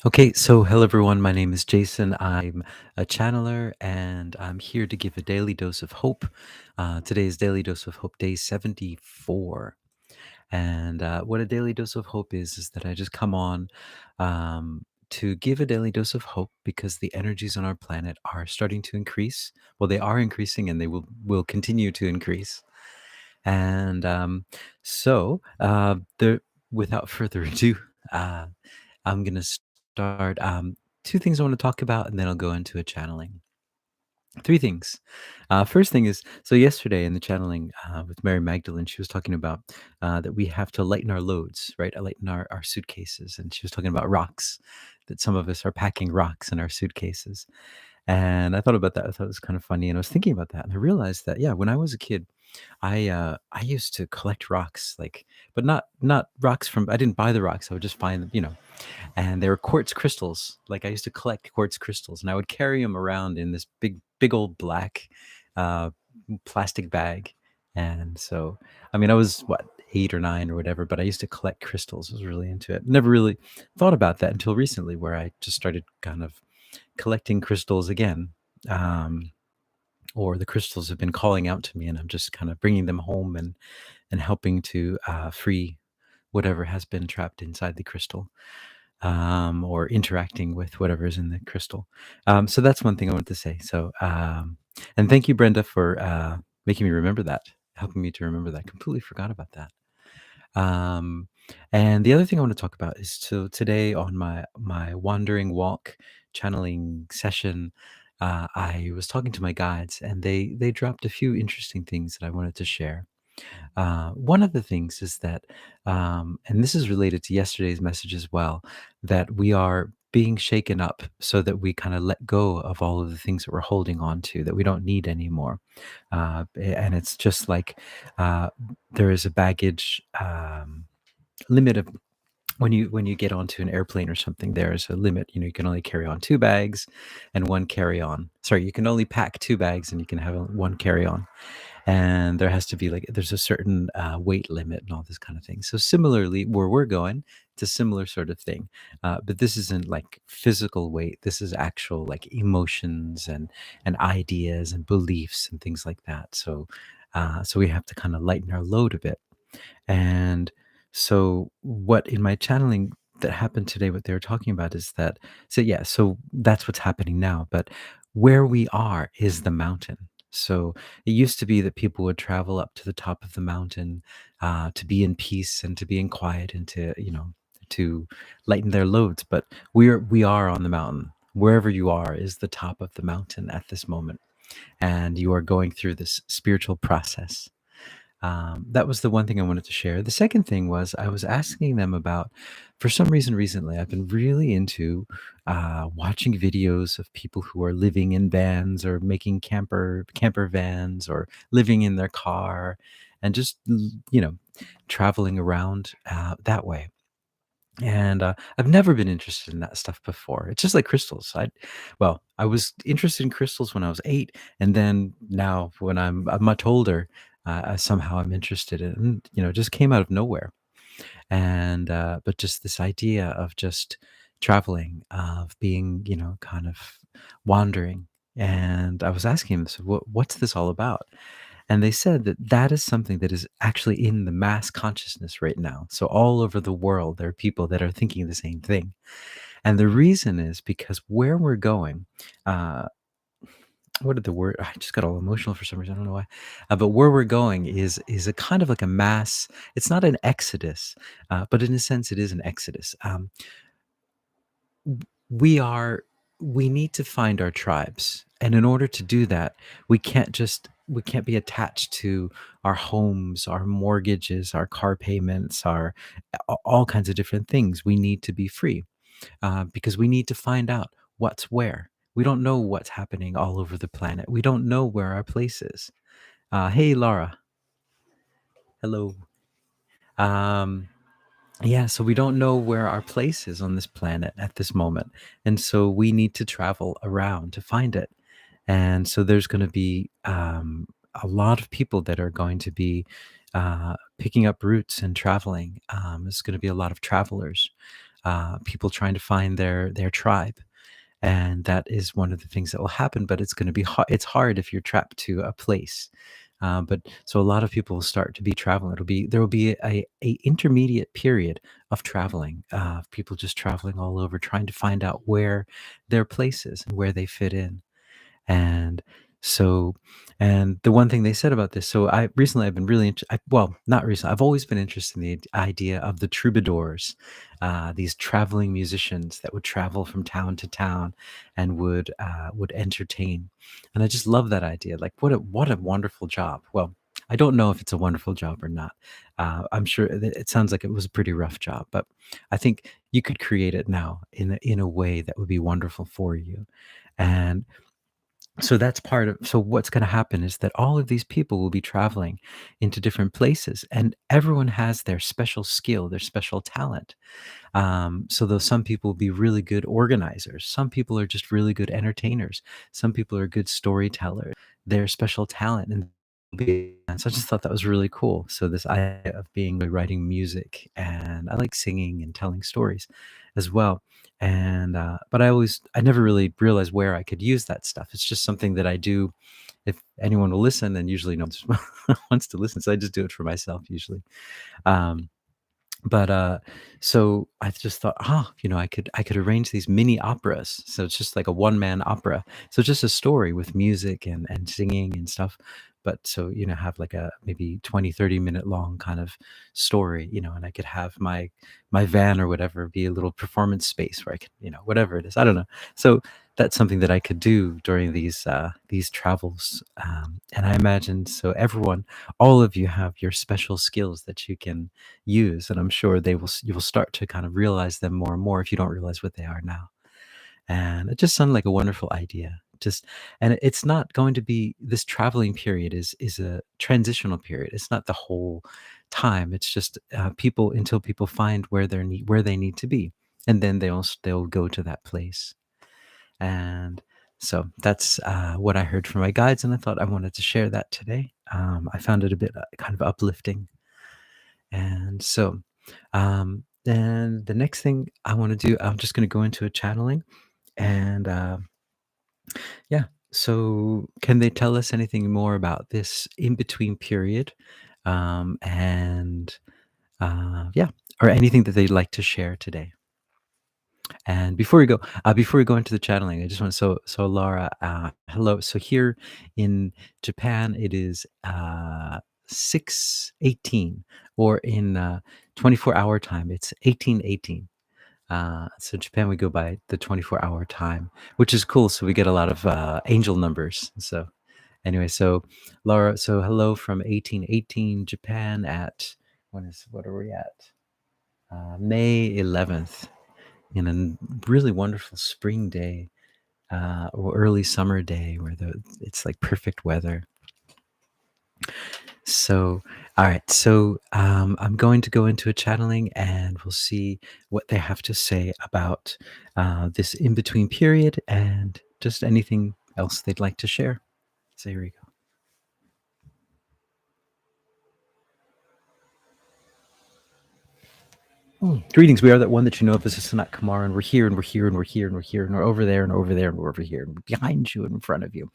Okay, so hello everyone. My name is Jason. I'm a channeler and I'm here to give a daily dose of hope. Today is Daily Dose of Hope Day 74. And what a daily dose of hope is that I just come on to give a daily dose of hope because the energies on our planet are starting to increase. Well, they are increasing and they will continue to increase. And there, without further ado, uh, I'm going to start. Two things I want to talk about, and then I'll go into a channeling. Three things. First thing is, so yesterday in the channeling with Mary Magdalene, she was talking about that we have to lighten our loads, right? Lighten our suitcases. And she was talking about rocks, that some of us are packing rocks in our suitcases. And I thought about that. I thought it was kind of funny. And I was thinking about that. And I realized that, yeah, when I was a kid, I used to collect rocks, like, but not rocks from. I didn't buy the rocks. I would just find them, and they were quartz crystals. Like I used to collect quartz crystals, and I would carry them around in this big old black uh, plastic bag. And so, I mean, I was what 8 or 9 or whatever, but I used to collect crystals. I was really into it. Never really thought about that until recently, where I just started kind of collecting crystals again. Um, or the crystals have been calling out to me, and I'm just kind of bringing them home and helping to free whatever has been trapped inside the crystal, or interacting with whatever is in the crystal. So that's one thing I wanted to say. And thank you, Brenda, for making me remember that, helping me to remember that. Completely forgot about that. Um, and the other thing I want to talk about is, so today on my wandering walk channeling session, I was talking to my guides, and they dropped a few interesting things that I wanted to share. One of the things is that, and this is related to yesterday's message as well, that we are being shaken up so that we kind of let go of all of the things that we're holding on to that we don't need anymore. And it's just like there is a baggage limit of, when you get onto an airplane or something, there's a limit. You can only carry on 2 bags and one carry on. Sorry, you can only pack 2 bags and you can have one carry on, and there has to be, like, there's a certain weight limit and all this kind of thing. So similarly, where we're going, it's a similar sort of thing, but this isn't like physical weight. This is actual, like, emotions and ideas and beliefs and things like that. So we have to kind of lighten our load a bit. And so, what in my channeling that happened today, what they were talking about is that, so yeah, so that's what's happening now. But where we are is the mountain. So it used to be that people would travel up to the top of the mountain to be in peace and to be in quiet and to lighten their loads. But we are on the mountain. Wherever you are is the top of the mountain at this moment, and you are going through this spiritual process. That was the one thing I wanted to share. The second thing was, I was asking them about, for some reason recently, I've been really into watching videos of people who are living in vans or making camper vans or living in their car and just, traveling around that way. And I've never been interested in that stuff before. It's just like crystals. I was interested in crystals when I was 8, and then now when I'm much older, somehow I'm interested in, it just came out of nowhere. And but just this idea of just traveling, of being, kind of wandering. And I was asking him, so what's this all about? And they said that that is something that is actually in the mass consciousness right now. So all over the world, there are people that are thinking the same thing. And the reason is because where we're going, uh, what did the word? I just got all emotional for some reason. I don't know why. But where we're going is a kind of like a mass. It's not an exodus, but in a sense, it is an exodus. We are we need to find our tribes, and in order to do that, we can't be attached to our homes, our mortgages, our car payments, our all kinds of different things. We need to be free, because we need to find out what's where. We don't know what's happening all over the planet. We don't know where our place is. Hey, Laura. Hello. um Yeah, so we don't know where our place is on this planet at this moment. And so we need to travel around to find it. And so there's going to be a lot of people that are going to be picking up routes and traveling. There's going to be a lot of travelers. people trying to find their tribe, and that is one of the things that will happen. But it's going to be hard. It's hard if you're trapped to a place. But so a lot of people will start to be traveling. There will be a intermediate period of traveling, of people just traveling all over, trying to find out where their place is and where they fit in. And so, and the one thing they said about this, so I've been really, well, not recently, I've always been interested in the idea of the troubadours, these traveling musicians that would travel from town to town and would entertain. And I just love that idea. Like, what a wonderful job. Well, I don't know if it's a wonderful job or not. I'm sure it sounds like it was a pretty rough job, but I think you could create it now in a way that would be wonderful for you. And so that's part of, so what's going to happen is that all of these people will be traveling into different places, and everyone has their special skill, their special talent. So though some people will be really good organizers, some people are just really good entertainers, some people are good storytellers, their special talent. And so I just thought that was really cool. So this idea of being writing music, and I like singing and telling stories as well. And but I never really realized where I could use that stuff. It's just something that I do if anyone will listen, and usually no one wants to listen, so I just do it for myself usually. Um, but so I just thought, I could arrange these mini operas. So it's just like a one man opera. So just a story with music and singing and stuff. But so, have like a maybe 20, 30 minute long kind of story, and I could have my van or whatever be a little performance space where I could, whatever it is. I don't know. So that's something that I could do during these travels. And I imagine, so everyone, all of you have your special skills that you can use, and I'm sure you will start to kind of realize them more and more if you don't realize what they are now. And it just sounded like a wonderful idea. Just, and it's not going to be, this traveling period is a transitional period. It's not the whole time. It's just people, until people find where they need to be, and then they'll go to that place. And so that's what I heard from my guides, and I thought I wanted to share that today. I found it a bit kind of uplifting. And so, then the next thing I want to do, I'm just going to go into a channeling. And yeah, so can they tell us anything more about this in between period? And yeah, or anything that they'd like to share today? And before we go into the channeling, I just want to, so Laura, hello. So here in Japan, it is 6:18, or in 24-hour time, it's 18:18. So Japan, we go by the 24-hour time, which is cool. So we get a lot of angel numbers. So anyway, so Laura, so hello from 1818 Japan at, what are we at? May 11th, in a really wonderful spring day, or early summer day where it's like perfect weather. So, all right. So, I'm going to go into a channeling, and we'll see what they have to say about this in between period, and just anything else they'd like to share. So, here we go. Greetings. We are that one that you know of as a sanatkumara, and we're here, and we're here, and we're here, and we're here, and we're over there, and over there, and we're over here, and we're behind you, and in front of you.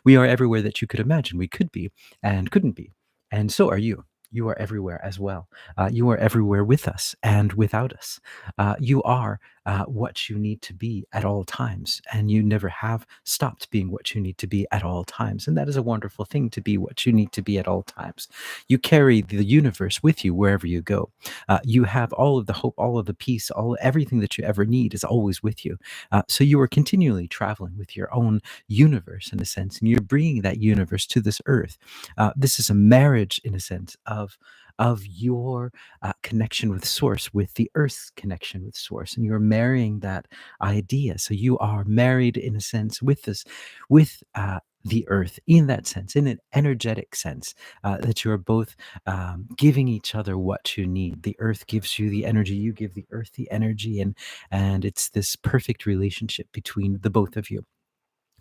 We are everywhere that you could imagine we could be and couldn't be. And so are you. You are everywhere as well. You are everywhere with us and without us. You are what you need to be at all times. And you never have stopped being what you need to be at all times. And that is a wonderful thing, to be what you need to be at all times. You carry the universe with you wherever you go. You have all of the hope, all of the peace, everything that you ever need is always with you. So you are continually traveling with your own universe, in a sense, and you're bringing that universe to this earth. This is a marriage, in a sense, of your connection with source, with the earth's connection with source, and you're marrying that idea. So you are married, in a sense, with this, with the earth, in that sense, in an energetic sense, that you are both giving each other what you need. The earth gives you the energy, you give the earth the energy, and it's this perfect relationship between the both of you.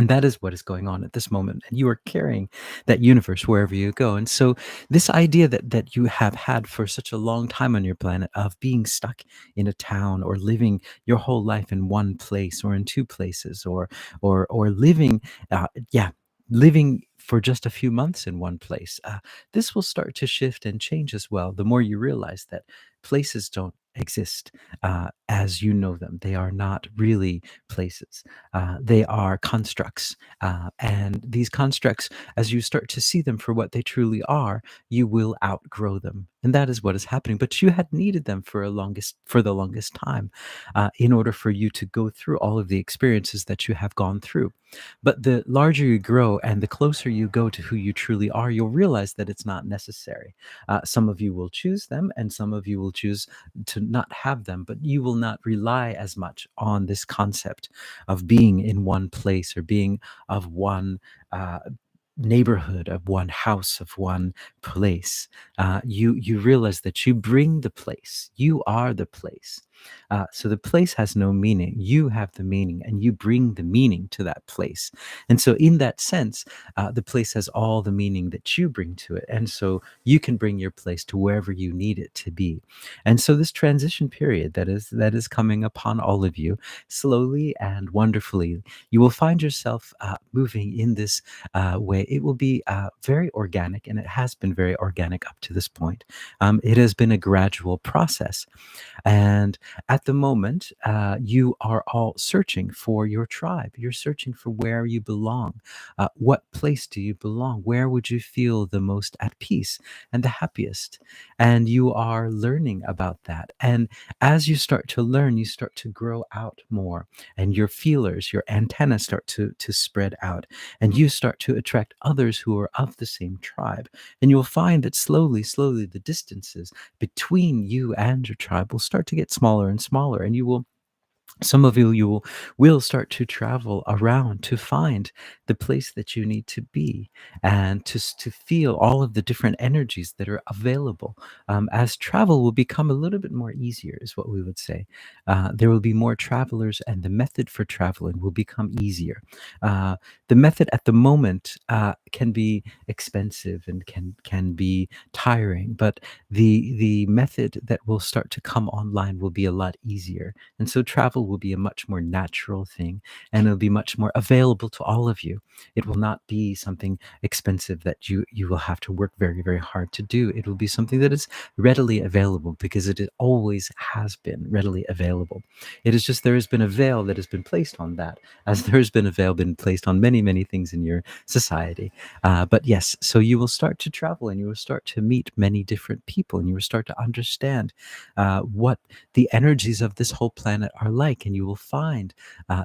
And that is what is going on at this moment. And you are carrying that universe wherever you go. And so this idea that you have had for such a long time on your planet of being stuck in a town or living your whole life in one place or in two places or living yeah, living for just a few months in one place. This will start to shift and change as well. The more you realize that places don't exist as you know them. They are not really places. They are constructs. And these constructs, as you start to see them for what they truly are, you will outgrow them. And that is what is happening. But you had needed them for the longest time in order for you to go through all of the experiences that you have gone through. But the larger you grow and the closer you go to who you truly are, you'll realize that it's not necessary. Some of you will choose them, and some of you will choose to not have them, but you will not rely as much on this concept of being in one place or being of one neighborhood, of one house, of one place. You realize that you bring the place. You are the place. So the place has no meaning. You have the meaning, and you bring the meaning to that place. And so, in that sense, the place has all the meaning that you bring to it. And so, you can bring your place to wherever you need it to be. And so, this transition period that is coming upon all of you slowly and wonderfully, you will find yourself moving in this way. It will be very organic, and it has been very organic up to this point. It has been a gradual process. And at the moment, you are all searching for your tribe. You're searching for where you belong. What place do you belong? Where would you feel the most at peace and the happiest? And you are learning about that. And as you start to learn, you start to grow out more, and your feelers, your antennas start to spread out, and you start to attract others who are of the same tribe. And you'll find that slowly, slowly, the distances between you and your tribe will start to get smaller and smaller, and some of you will start to travel around to find the place that you need to be, and to feel all of the different energies that are available. As travel will become a little bit more easier, is what we would say. There will be more travelers, and the method for traveling will become easier. The method at the moment can be expensive and can be tiring, but the method that will start to come online will be a lot easier, and so travel will be a much more natural thing, and it'll be much more available to all of you. It will not be something expensive that you will have to work very, very hard to do. It will be something that is readily available because it always has been readily available. It is just there has been a veil that has been placed on that, as there has been a veil been placed on many, many things in your society. But yes, so you will start to travel, and you will start to meet many different people, and you will start to understand what the energies of this whole planet are like, and you will find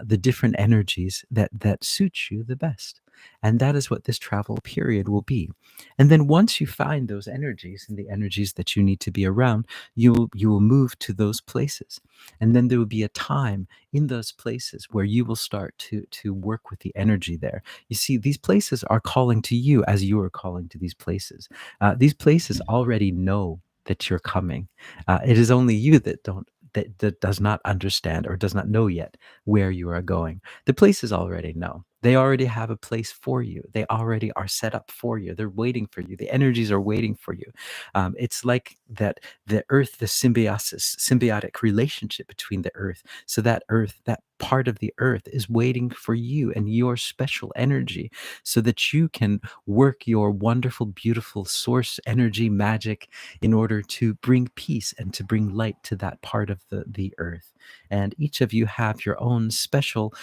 the different energies that suit you the best. And that is what this travel period will be. And then once you find those energies and the energies that you need to be around, you will move to those places. And then there will be a time in those places where you will start to work with the energy there. You see, these places are calling to you as you are calling to these places. These places already know that you're coming. It is only you that does not understand or does not know yet where you are going. The places already know. They already have a place for you. They already are set up for you. They're waiting for you. The energies are waiting for you. It's like that the earth, the symbiotic relationship between the earth. So that earth, that part of the earth is waiting for you and your special energy so that you can work your wonderful, beautiful source energy magic in order to bring peace and to bring light to that part of the earth. And each of you have your own special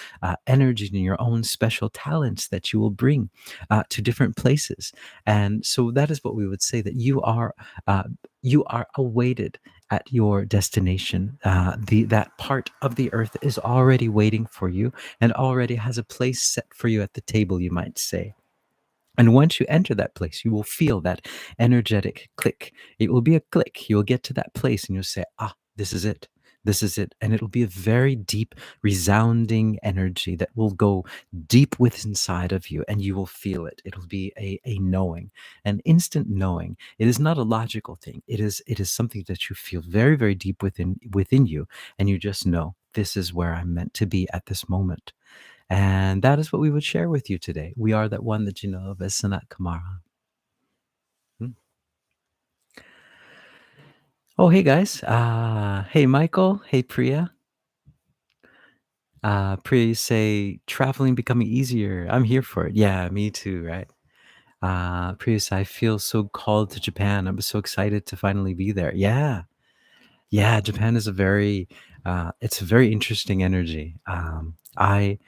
energy and your own special talents that you will bring to different places. And so that is what we would say, that uh, you are awaited at your destination. That part of the earth is already waiting for you and already has a place set for you at the table, you might say. And once you enter that place, you will feel that energetic click. It will be a click. You'll get to that place and you'll say, ah, this is it. This is it. And it'll be a very deep, resounding energy that will go deep within inside of you, and you will feel it. It'll be a knowing, an instant knowing. It is not a logical thing. It is something that you feel very, very deep within you, and you just know this is where I'm meant to be at this moment. And that is what we would share with you today. We are that one that you know of as sanatkumara. Mm. Oh, hey guys. Hey Michael. Hey Priya. Priya, you say traveling becoming easier. I'm here for it. Yeah, me too, right? Priya, I feel so called to Japan. I'm so excited to finally be there. Yeah. Yeah, Japan is a very it's a very interesting energy. I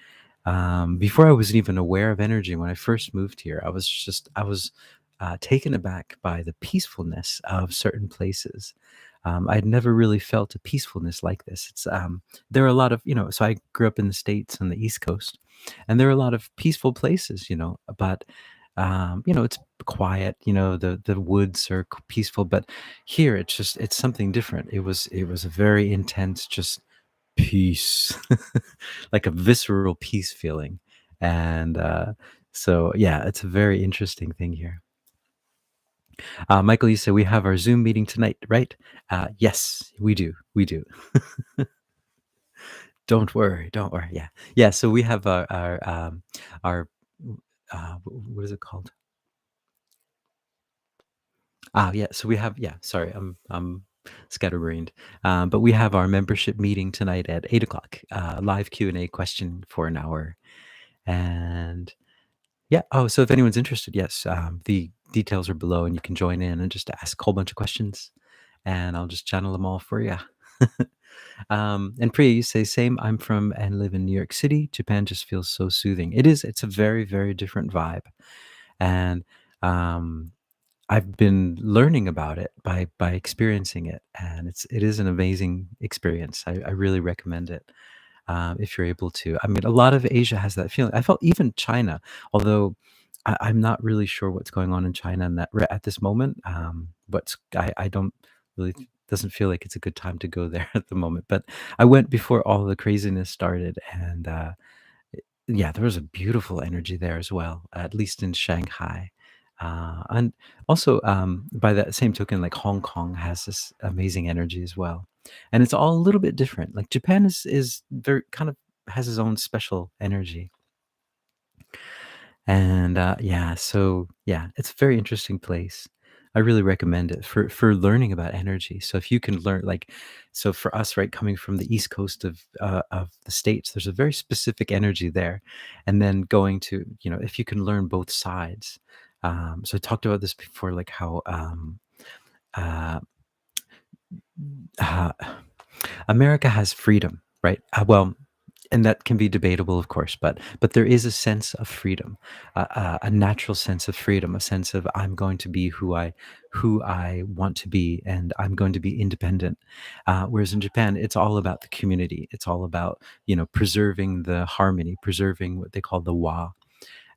Before I was even aware of energy when I first moved here, I was taken aback by the peacefulness of certain places. I'd never really felt a peacefulness like this. There are a lot of, so I grew up in the States on the East Coast, and there are a lot of peaceful places, but it's quiet. The woods are peaceful, but here it's something different. It was a very intense, just peace, like a visceral peace feeling. And so, yeah, it's a very interesting thing here. Michael, you said we have our Zoom meeting tonight, right? Yes, we do. We do. Don't worry. Don't worry. Yeah. Yeah. So we have our what is it called? Yeah. So we have, yeah, sorry, I'm scatterbrained. But we have our membership meeting tonight at 8 o'clock, live Q&A question for an hour. And yeah. Oh, so if anyone's interested, yes, the details are below, and you can join in and just ask a whole bunch of questions, and I'll just channel them all for you. And Priya, you say same. I'm from and live in New York City. Japan just feels so soothing. It is. It's a very, very different vibe, and um, I've been learning about it by experiencing it, and it is an amazing experience. I really recommend it if you're able to. I mean, a lot of Asia has that feeling. I felt even China, although I'm not really sure what's going on in China in that at this moment. But I don't really doesn't feel like it's a good time to go there at the moment. But I went before all the craziness started, and yeah, there was a beautiful energy there as well, at least in Shanghai. And also, by that same token, like Hong Kong has this amazing energy as well. And it's all a little bit different. Like Japan is very kind of has its own special energy. And yeah, so yeah, it's a very interesting place. I really recommend it for learning about energy. So if you can learn, like, so for us, right, coming from the east coast of the states, there's a very specific energy there, and then going to, if you can learn both sides. So I talked about this before, like how uh, uh, America has freedom, right? Well, and that can be debatable, of course, but there is a sense of freedom, a natural sense of freedom, a sense of I'm going to be who I want to be, and I'm going to be independent. Whereas in Japan, it's all about the community. It's all about preserving the harmony, preserving what they call the wa.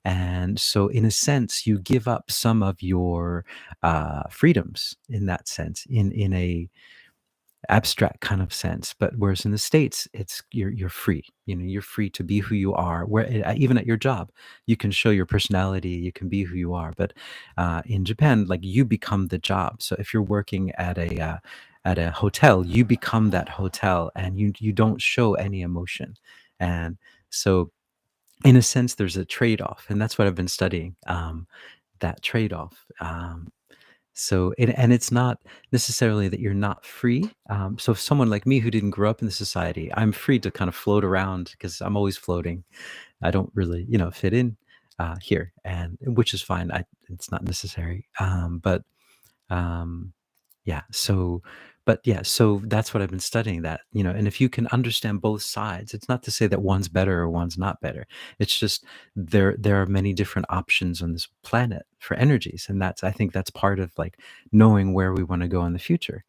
And so, in a sense, you give up some of your freedoms in that sense, in a abstract kind of sense. But whereas in the states, it's you're free. You're free to be who you are. Where even at your job, you can show your personality. You can be who you are. But in Japan, like, you become the job. So if you're working at a hotel, you become that hotel, and you don't show any emotion. And so, in a sense, there's a trade off, and that's what I've been studying. That trade off. So, and it's not necessarily that you're not free. So, if someone like me who didn't grow up in the society, I'm free to kind of float around because I'm always floating. I don't really, fit in here, and which is fine. It's not necessary. But um, yeah. So, but yeah, so that's what I've been studying, that, and if you can understand both sides, it's not to say that one's better or one's not better. It's just there are many different options on this planet for energies. And I think that's part of, like, knowing where we want to go in the future.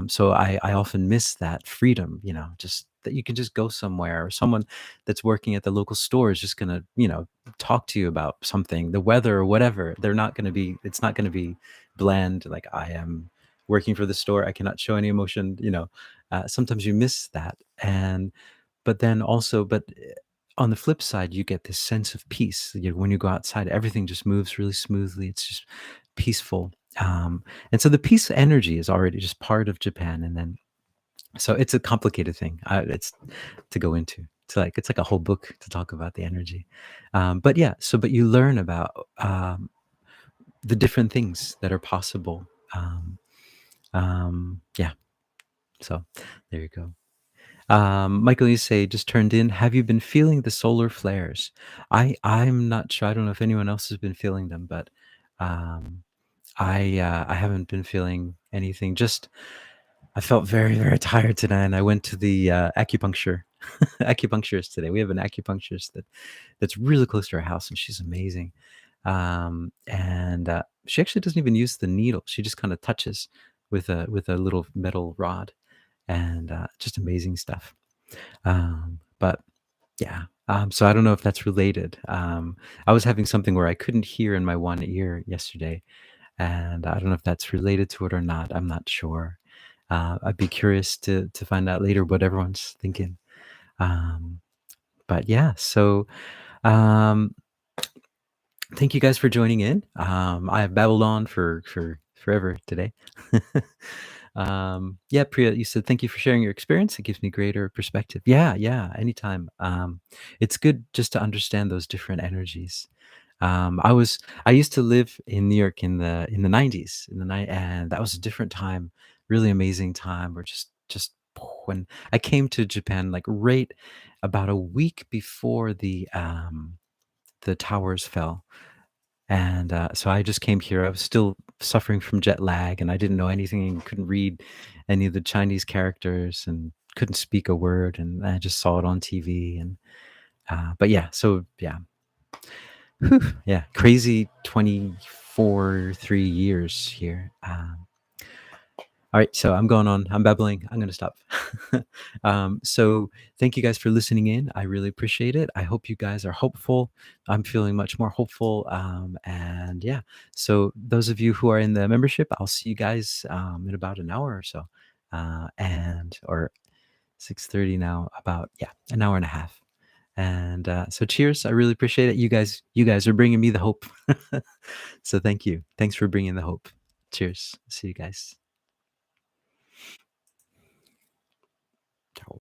So I often miss that freedom, just that you can just go somewhere, or someone that's working at the local store is just going to, talk to you about something, the weather or whatever. It's not going to be bland, like, I am working for the store, I cannot show any emotion. Sometimes you miss that. And but then also, on the flip side, you get this sense of peace. When you go outside, everything just moves really smoothly. It's just peaceful. And so the peace energy is already just part of Japan. And then, so it's a complicated thing. It's to go into. it's like a whole book to talk about the energy. But yeah, but you learn about the different things that are possible. Yeah, so there you go. Michael, you say just turned in. Have you been feeling the solar flares? I'm not sure. I don't know if anyone else has been feeling them, but um, I haven't been feeling anything. Just I felt very tired today, and I went to the acupuncturist today. We have an acupuncturist that's really close to our house, and she's amazing. And she actually doesn't even use the needle. She just kind of touches with a little metal rod, and just amazing stuff. But yeah, so I don't know if that's related. I was having something where I couldn't hear in my one ear yesterday, and I don't know if that's related to it or not. I'm not sure. I'd be curious to find out later what everyone's thinking. Um, but yeah, so um, thank you guys for joining in. I have babbled on for forever today. Yeah, Priya, you said thank you for sharing your experience. It gives me greater perspective. Yeah, yeah, anytime. It's good just to understand those different energies. I used to live in New York in the 90s, in the night, and that was a different time, really amazing time. Where just when I came to Japan, like right about a week before the towers fell, and so I just came here. I was still suffering from jet lag, and I didn't know anything, and couldn't read any of the Chinese characters, and couldn't speak a word, and I just saw it on TV, and but yeah, so yeah, whew, yeah, crazy 3 years here. All right, so I'm going on. I'm babbling. I'm going to stop. So thank you guys for listening in. I really appreciate it. I hope you guys are hopeful. I'm feeling much more hopeful. And yeah, so those of you who are in the membership, I'll see you guys in about an hour or so, and or 6:30 now. About yeah, an hour and a half. And so cheers. I really appreciate it. You guys are bringing me the hope. So thank you. Thanks for bringing the hope. Cheers. See you guys.